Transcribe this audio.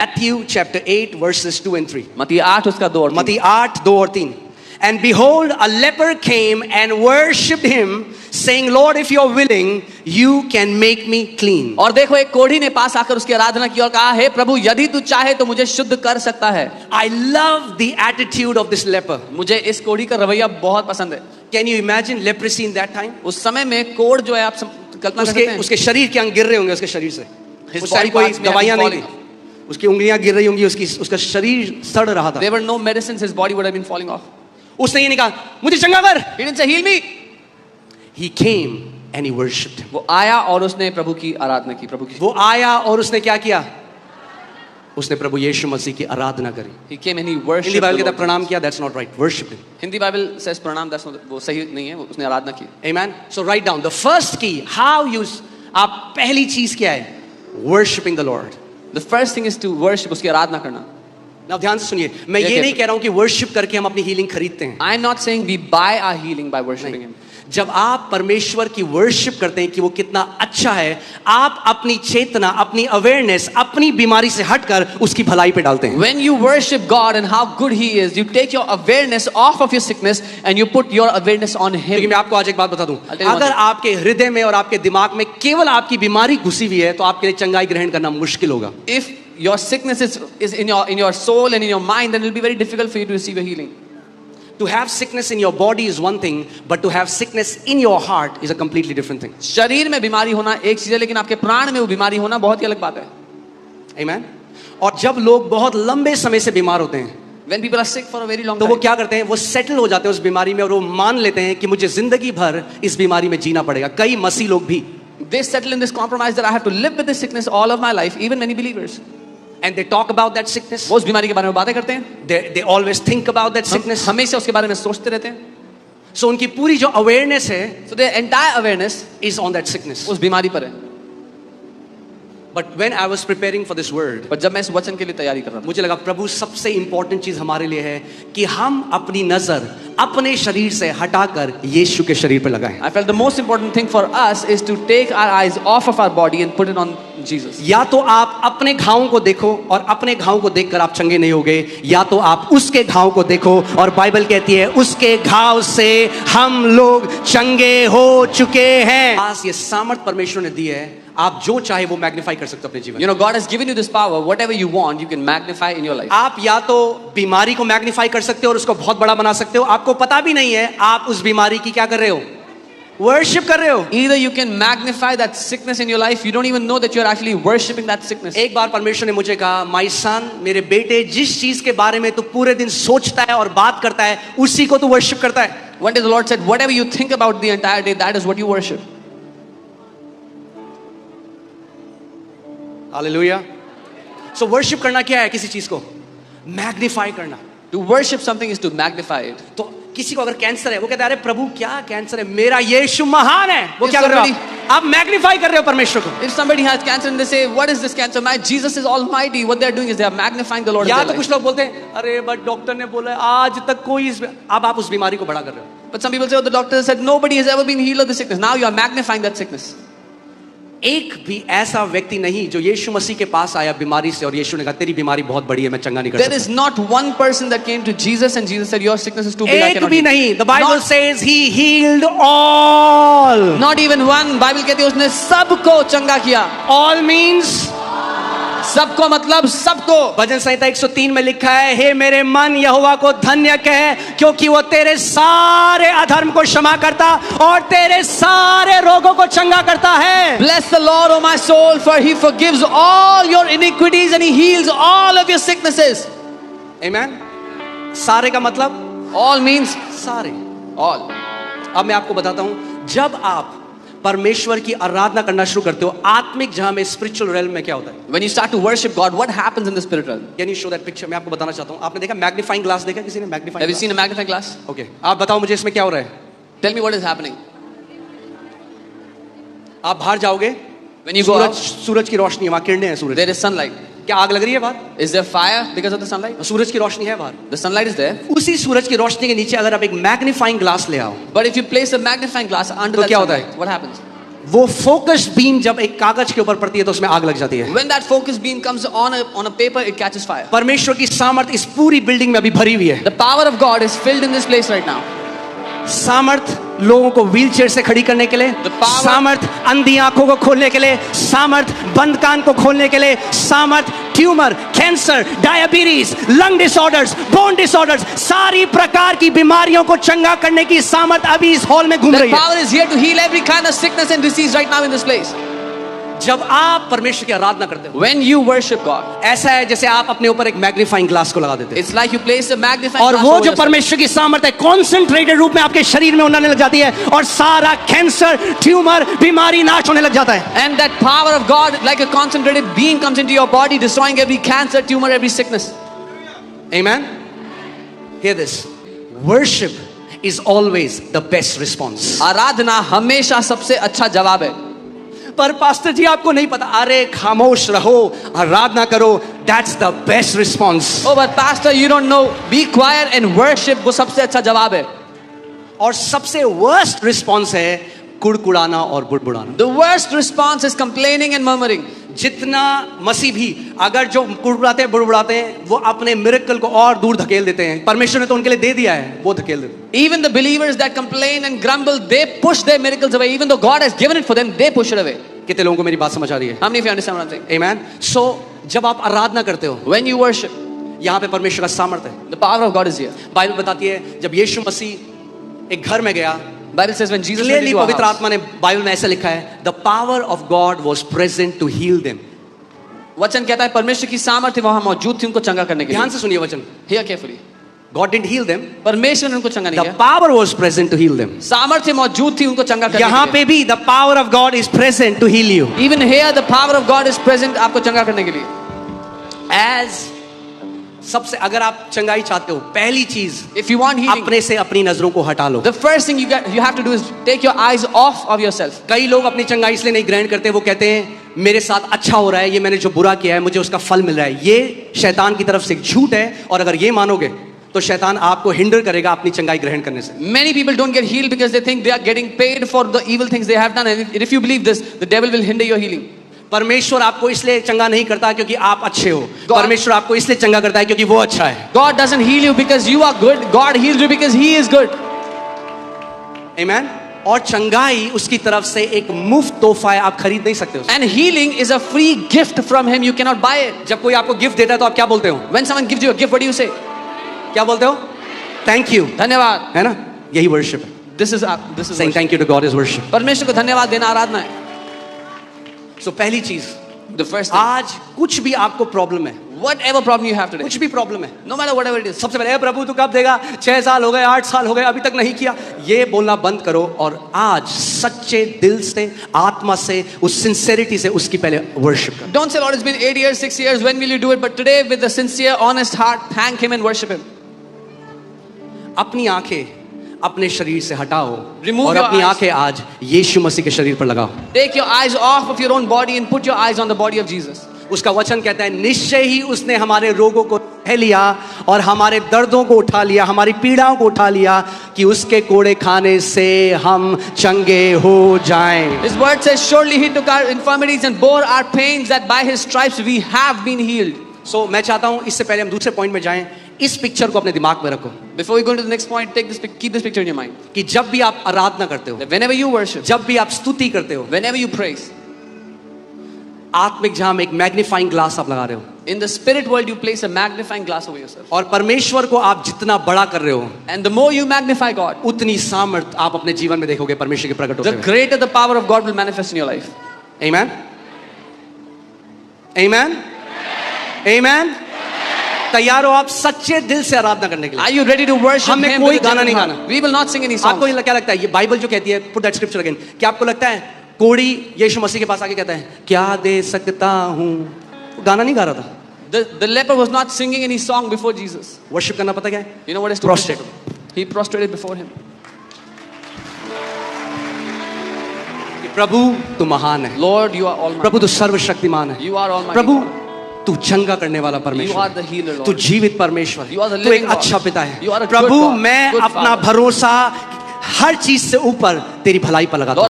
Matthew chapter 8 verses 2 and 3. मत्ती 8 उसका 2 और 3. मत्ती 8 2 और 3. And behold, a leper came and worshipped him, saying, Lord, if you are willing, you can make me clean. और देखो एक कोढ़ी ने पास आकर उसकी आराधना की और कहा, हे प्रभु यदि तू चाहे तो मुझे शुद्ध कर सकता है. I love the attitude of this leper. मुझे इस कोढ़ी का रवैया बहुत पसंद है. Can you imagine leprosy in that time? उस समय में कोढ़ जो है आप कल्पना कर सकते हैं. उसके शरीर के अंग गिर रहे होंगे उसके शरीर से. His उस सारी कोई दवाइयां नहीं थी. उसकी उंगलियां गिर रही होंगी, उसका शरीर सड़ रहा था. There were no medicines, his body would have been falling off. उसने ये नहीं कहा मुझे चंगा कर. He didn't say heal me. He came and he worshipped him. वो आया और उसने प्रभु की आराधना की. प्रभु की वो आया और उसने क्या किया? उसने प्रभु यीशु मसीह की आराधना करी. He came and he worshipped. Hindi Bible कहता है प्रणाम किया. That's not right. Worship him. Hindi Bible says प्रणाम. That's not, वो सही नहीं है. उसने आराधना की. Amen. So write down the first key. How you आप पहली चीज क्या है? Worshiping the Lord. The first thing is to worship. उसकी आराधना करना. Now ध्यान से सुनिए. मैं ये नहीं कह रहा हूं कि वर्शिप करके हम अपनी हीलिंग खरीदते हैं. I am not saying we buy our healing by worshiping him. जब आप परमेश्वर की वर्शिप करते हैं कि वो कितना अच्छा है, आप अपनी चेतना, अपनी अवेयरनेस, अपनी बीमारी से हटकर उसकी भलाई पे डालते हैं. When you worship God and how good He is, you take your awareness off of your sickness and you put your awareness on Him. लेकिन मैं आपको आज एक बात बता दूं. अगर आपके हृदय में और आपके दिमाग में केवल आपकी बीमारी घुसी हुई है, तो आपके लिए चंगाई ग्रहण करना मुश्किल होगा. If your sickness is in your soul and in your mind, then it will be very difficult for you to receive a healing. To have sickness in your body is one thing, but to have sickness in your heart is a completely different thing. शरीर में बीमारी होना एक चीज है, लेकिन आपके प्राण में वो बीमारी होना बहुत ही अलग बात है. Amen. और जब लोग बहुत लंबे समय से बीमार होते हैं, when people are sick for a very long तो time, वो क्या करते हैं? वो सेटल हो जाते हैं उस बीमारी में और वो मान लेते हैं कि मुझे जिंदगी भर इस बीमारी में जीना पड़ेगा. कई मसीह लोग भी they settle in this compromise that I have to live with this sickness all of my life, even many believers. and they talk about that sickness. वो उस बीमारी के बारे में बातें करते हैं. They always think about that sickness. हमेशा उसके बारे में सोचते रहते हैं. So उनकी पूरी जो awareness है, So their entire awareness is on that sickness. उस बीमारी पर है. But when I was preparing for this word, पर जब मैं इस वचन के लिए तैयारी कर रहा था, मुझे लगा प्रभु सबसे इंपॉर्टेंट चीज हमारे लिए है कि हम अपनी नजर अपने शरीर से हटाकर यीशु के शरीर पर लगाएं. I felt the most important thing for us is to take our eyes off of our body and put it on Jesus. या तो आप अपने घावों को देखो और अपने घाव को देखकर आप चंगे नहीं होगे, या तो आप उसके घाव को देखो और बाइबल कहती है उसके घाव से हम लोग चंगे हो चुके हैं. आज ये सामर्थ परमेश्वर ने दी है, आप जो चाहे वो मैग्नीफाई कर सकते हो अपने जीवन. You know, God has given you this power. Whatever you want, you can magnify in your life. आप या तो बीमारी को मैग्नीफाई कर सकते हो और उसको बहुत बड़ा बना सकते हो. आपको पता भी नहीं है आप उस बीमारी की क्या कर रहे हो? वर्शिप कर रहे हो. Either you can magnify that sickness in your life, you don't even know that you're actually worshiping that sickness. एक बार परमेश्वर ने मुझे कहा, माय सन, मेरे बेटे, जिस चीज के बारे में तू पूरे दिन सोचता है और बात करता है, उसी को तू वर्शिप करता है. One day the Lord said, whatever you think about the entire day, that is what you worship. Hallelujah. So worship करना क्या है? किसी चीज को मैग्नीफाई करना. To worship something is to magnify it. तो किसी को अगर कैंसर है, वो कहता है अरे प्रभु क्या कैंसर है, मेरा यीशु महान है. वो क्या कर रहे हो? आप मैग्नीफाई कर रहे हो परमेश्वर को. If somebody has cancer and they say, what is this cancer? My Jesus is almighty. What they are doing is they are magnifying the Lord. या तो कुछ लोग बोलते हैं अरे बट डॉक्टर ने बोला आज तक कोई अब आप उस बीमारी को बड़ा कर रहे हो. But some people say, oh, the doctor said nobody has ever been healed of the sickness. Now you are magnifying that sickness. एक भी ऐसा व्यक्ति नहीं जो यीशु मसीह के पास आया बीमारी से और यीशु ने कहा तेरी बीमारी बहुत बड़ी है, मैं चंगा नहीं कर सकता. There is not one person that came to Jesus and Jesus said your sickness is too big. I एक cannot भी heal. नहीं. The Bible says he healed all. Not even one. Bible कहती है उसने सबको चंगा किया. All means सबको मतलब सबको. भजन संहिता 103 में लिखा है, हे मेरे मन यहोवा को धन्य कह क्योंकि वो तेरे सारे अधर्म को क्षमा करता और तेरे सारे रोगों को चंगा करता है. Bless the Lord, O my soul, for He forgives all your iniquities and He heals all of your sicknesses. Amen. सारे का मतलब All means सारे. all. अब मैं आपको बताता हूं, जब आप परमेश्वर की आराधना करना शुरू करते हो आत्मिक जहां में स्पिरिचुअल रेल्म में क्या होता है? When you start to worship God, what happens in the spirit realm? Can you show that picture? मैं आपको बताना चाहता हूं. आपने देखा मैग्नीफाइंग ग्लास? देखा किसी ने magnifying? Have you seen a magnifying glass? Okay, आप बताओ मुझे इसमें क्या हो रहा है? Tell me what is happening. आप बाहर जाओगे, When you go out, सूरज की रोशनी है, वहां किरणें हैं सूरज. there is sunlight. क्या आग लग रही है बाहर? Is there fire because of the sunlight? सूरज की रोशनी है बाहर. The sunlight is there. उसी सूरज की रोशनी के नीचे अगर आप एक मैग्नीफाइंग ग्लास ले आओ, But if you place a magnifying glass under तो that क्या होता है? sunlight, what happens? वो फोकस्ड बीम जब एक कागज के ऊपर पड़ती है तो उसमें आग लग जाती है। When that focus beam comes on a paper, it catches fire. परमेश्वर की सामर्थ इस पूरी बिल्डिंग में अभी भरी हुई है। The power of God is filled in this place right now. सामर्थ लोगों को व्हीलचेयर से खड़ी करने के लिए, सामर्थ अंधी आंखों को खोलने के लिए, सामर्थ बंद कान को खोलने के लिए, सामर्थ tumour, cancer, diabetes, lung disorders, bone disorders, सारी प्रकार की बीमारियों को चंगा करने की सामर्थ अभी इस हॉल में घूम The रही है। power is here to heal every kind of sickness and disease right now in this place. जब आप परमेश्वर की आराधना करते हो, When you worship God, ऐसा है जैसे आप अपने ऊपर एक मैग्नीफाइंग ग्लास को लगा देते हैं it's like you place a magnifying और glass वो over जो yourself. परमेश्वर की सामर्थ है कॉन्सेंट्रेटेड रूप में आपके शरीर में उड़ने लग जाती है और सारा कैंसर, ट्यूमर, बीमारी नाश होने लग जाता है। And that power of God, like a concentrated beam, comes into your body, destroying every cancer, tumor, every sickness. Amen. Hear this. Worship is always the best response. आराधना हमेशा सबसे अच्छा जवाब है। पर पास्टर जी आपको नहीं पता, अरे खामोश रहो, आराधना करो, that's the best response. Oh, but pastor, you don't know. Be quiet and worship. वो सबसे अच्छा जवाब है। और सबसे worst response है कुड़कुड़ाना और बुड़बुड़ाना। The worst response is complaining and murmuring. जितना मसीह भी अगर जो कुड़कुड़ाते हैं, बुड़बुड़ाते हैं, वो अपने मिरेकल को और दूर धकेल देते हैं। परमेश्वर ने तो उनके लिए दे दिया है, वो धकेल देते हैं। Even the believers that complain and grumble, they push their miracles away. Even though God has given it for them, they push it away. कितने लोगों को मेरी बात समझ आ रही है? How many of you understand what I'm saying? Amen. So जब आप आराधना करते हो, When you worship, यहाँ पे परमेश्वर का सामर्थ है। the power of God is here. Bible बताती है जब यीशु मसीह एक घर में गया, Bible says when Jesus went clearly into a पवित्र house, आत्मा ने बाइबल में ऐसा लिखा है, the power of God was present to heal them. वचन कहता है परमेश्वर की सामर्थ्य वहां मौजूद थी उनको चंगा करने के ध्यान लिए। से सुनिए वचन। Hear carefully. God didn't heal them, परमेश्वर ने उनको चंगा नहीं द किया। Power was present to heal them. सामर्थ्य मौजूद थी उनको चंगा करने यहाँ के लिए। पे भी the power of God is present to heal you. Even here the power of God is present आपको चंगा करने के लिए। एज सबसे अगर आप चंगाई चाहते हो, पहली चीज If you want healing, अपने से अपनी नजरों को हटा लो। the first thing you have to do is take your eyes off of yourself. कई लोग अपनी चंगाई इसलिए नहीं ग्रहण करते, वो कहते हैं मेरे साथ अच्छा हो रहा है, ये मैंने जो बुरा किया है मुझे उसका फल मिल रहा है। ये शैतान की तरफ से एक झूठ है, और अगर ये मानोगे तो शैतान आपको हिंडर करेगा अपनी चंगाई ग्रहण करने से। Many people don't get healed because they think they are getting paid for the evil things they have done, and if you believe this, the devil will hinder your healing. परमेश्वर आपको इसलिए चंगा नहीं करता क्योंकि आप अच्छे हो, परमेश्वर आपको इसलिए चंगा करता है क्योंकि वो अच्छा है। God doesn't heal you because you are good. God heals you because He is good. Amen. और चंगाई उसकी तरफ से एक मुफ्त तोहफा है, आप खरीद नहीं सकते उसे। And healing is a free gift from Him. You cannot buy it. जब कोई आपको गिफ्ट देता है तो आप क्या बोलते हो? When someone gives you a gift, what do you say? क्या बोलते हो? थैंक यू, धन्यवाद. है ना? यही वर्शिप है। This is Saying worship. thank you to God is worship. परमेश्वर को धन्यवाद देना आराधना है. So पहली चीज, The first thing. आज कुछ भी आपको प्रॉब्लम है, Whatever problem you have today, कुछ भी प्रॉब्लम है, no matter whatever it is, सबसे पहले प्रभु तू कब देगा? 6 साल हो गए, 8 साल हो गए, अभी तक नहीं किया, ये बोलना बंद करो और आज सच्चे दिल से, आत्मा से, उस सिंसेरिटी से उसकी पहले वर्शिप करो। don't say Lord it's been 8 years, 6 years, when will you do it? But today with a sincere, honest heart, thank Him and worship Him. अपनी आंखें अपने शरीर से हटाओ Remove और your अपनी eyes. आंखें आज यीशु मसीह के शरीर पर लगाओ। Take your eyes off of your own body and put your eyes on the body of Jesus. उसका वचन कहता है निश्चय ही उसने हमारे रोगों को सह लिया और हमारे दर्दों को उठा लिया, हमारी पीड़ाओं को उठा लिया कि उसके कोड़े खाने से हम चंगे हो जाएं। His word says, surely He took our infirmities and bore our pains, that by His stripes we have been healed. सो मैं चाहता हूं इससे पहले हम दूसरे पॉइंट में जाएं, इस पिक्चर को अपने दिमाग में रखो Before we go into the next point, keep this picture in your mind. कि जब भी आप आराधना करते हो, That whenever you worship, जब भी आप स्तुति करते हो, whenever you praise, आत्मिक जहां में एक मैग्नीफाइंग ग्लास आप लगा रहे हो in the spirit world you place a magnifying glass over yourself. और परमेश्वर को आप जितना बड़ा कर रहे हो, And the more you magnify God, उतनी सामर्थ आप अपने जीवन में देखोगे परमेश्वर के प्रकट होते the हुए। greater the power of God will manifest in your life. Amen? Amen? Amen? तैयार हो आप सच्चे दिल से आराधना करने के लिए? Are you ready to worship हमें Him? कोई with a गाना genuine नहीं heart? गाना। We will not sing any songs. आपको ये क्या लगता है, ये बाइबल जो कहती है, put that scripture again, क्या आपको लगता है कोड़ी यीशु मसीह के पास आके कहता है क्या दे सकता हूँ? गाना नहीं गा रहा था। The leper was not singing any song before Jesus. Worship करना पता क्या है? You know what is to Prostrate. worship? He prostrated before Him. कि प्रभु तू महान है, Lord, you are almighty. प्रभु तू सर्वशक्तिमान है, You are almighty. प्रभु तू चंगा करने वाला You are परमेश्वर, the healer, तू Lord. जीवित परमेश्वर You are the है, तू एक living God. अच्छा पिता You are है। a good प्रभु God, मैं good अपना Father. भरोसा हर चीज से ऊपर तेरी भलाई पर लगाता हूं।